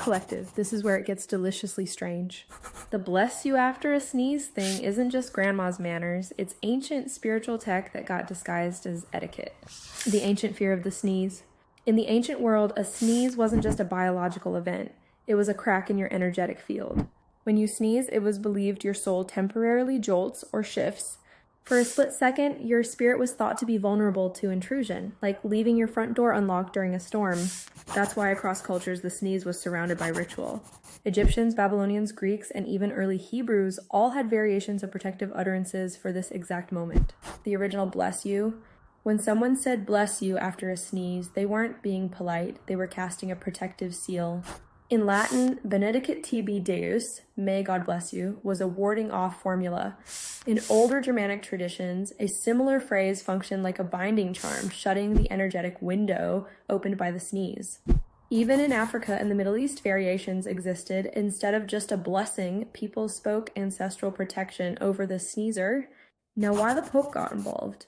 collective. This is where it gets deliciously strange. The bless you after a sneeze thing isn't just grandma's manners, it's ancient spiritual tech that got disguised as etiquette. The ancient fear of the sneeze. In the ancient world, a sneeze wasn't just a biological event. It was a crack in your energetic field. When you sneeze, it was believed your soul temporarily jolts or shifts. For a split second, your spirit was thought to be vulnerable to intrusion, like leaving your front door unlocked during a storm. That's why across cultures the sneeze was surrounded by ritual. Egyptians, Babylonians, Greeks, and even early Hebrews all had variations of protective utterances for this exact moment. The original bless you. When someone said bless you after a sneeze, they weren't being polite, they were casting a protective seal. In Latin, benedicat tibi Deus, may God bless you, was a warding off formula. In older Germanic traditions, a similar phrase functioned like a binding charm, shutting the energetic window opened by the sneeze. Even in Africa and the Middle East, variations existed. Instead of just a blessing, people spoke ancestral protection over the sneezer. Now, why the Pope got involved?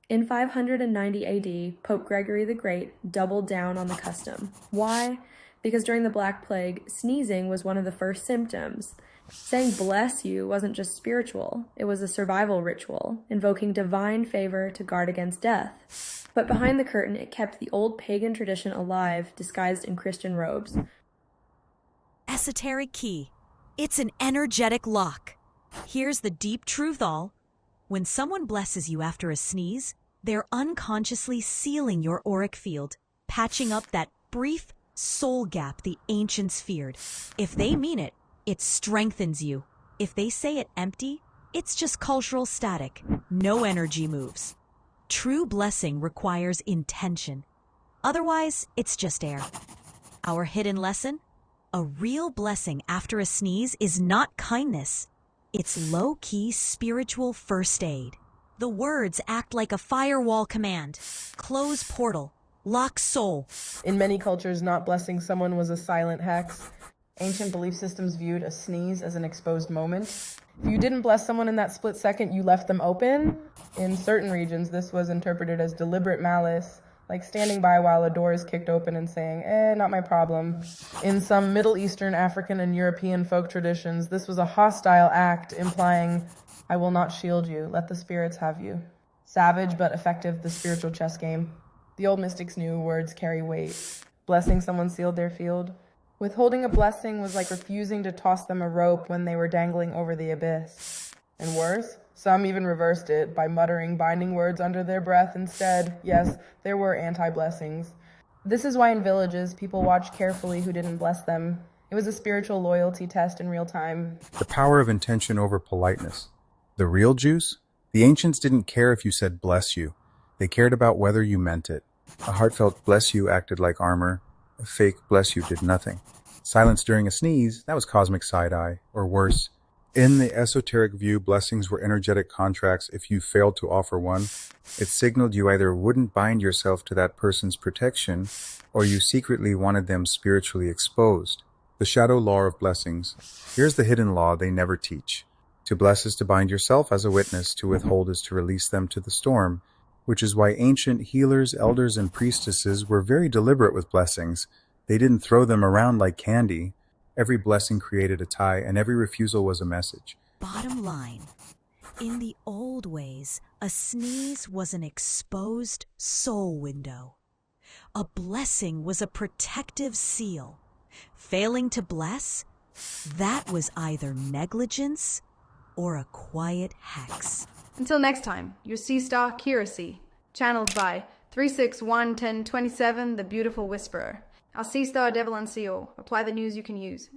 In 590 AD, Pope Gregory the Great doubled down on the custom. Why? Because during the Black Plague, sneezing was one of the first symptoms. Saying bless you wasn't just spiritual, it was a survival ritual, invoking divine favor to guard against death. But behind the curtain, it kept the old pagan tradition alive, disguised in Christian robes. Esoteric key. It's an energetic lock. Here's the deep truth all. When someone blesses you after a sneeze, they're unconsciously sealing your auric field, patching up that brief soul gap the ancients feared. If they mean it, it strengthens you. If they say it empty, it's just cultural static. No energy moves. True blessing requires intention. Otherwise, it's just air. Our hidden lesson? A real blessing after a sneeze is not kindness. It's low-key spiritual first aid. The words act like a firewall command. Close portal. Lock soul. In many cultures, not blessing someone was a silent hex. Ancient belief systems viewed a sneeze as an exposed moment. If you didn't bless someone in that split second, you left them open. In certain regions, this was interpreted as deliberate malice, like standing by while a door is kicked open and saying, not my problem. In some Middle Eastern, African, and European folk traditions, this was a hostile act, implying, I will not shield you, let the spirits have you. Savage but effective, the spiritual chess game. The old mystics knew words carry weight. Blessing someone sealed their field. Withholding a blessing was like refusing to toss them a rope when they were dangling over the abyss. And worse, some even reversed it by muttering binding words under their breath instead. Yes, there were anti-blessings. This is why in villages, people watched carefully who didn't bless them. It was a spiritual loyalty test in real time. The power of intention over politeness. The real juice? The ancients didn't care if you said bless you. They cared about whether you meant it. A heartfelt bless you acted like armor. A fake bless you did nothing. Silence during a sneeze, that was cosmic side-eye, or worse. In the esoteric view, blessings were energetic contracts. If you failed to offer one, it signaled you either wouldn't bind yourself to that person's protection, or you secretly wanted them spiritually exposed. The shadow law of blessings. Here's the hidden law they never teach. To bless is to bind yourself as a witness, to withhold is to release them to the storm, which is why ancient healers, elders, and priestesses were very deliberate with blessings. They didn't throw them around like candy. Every blessing created a tie, and every refusal was a message. Bottom line, in the old ways, a sneeze was an exposed soul window. A blessing was a protective seal. Failing to bless, that was either negligence or a quiet hex. Until next time, your Seastar Kiracy, channeled by 3611027, the Beautiful Whisperer. Our Seastar Devil NCO. Apply the news you can use.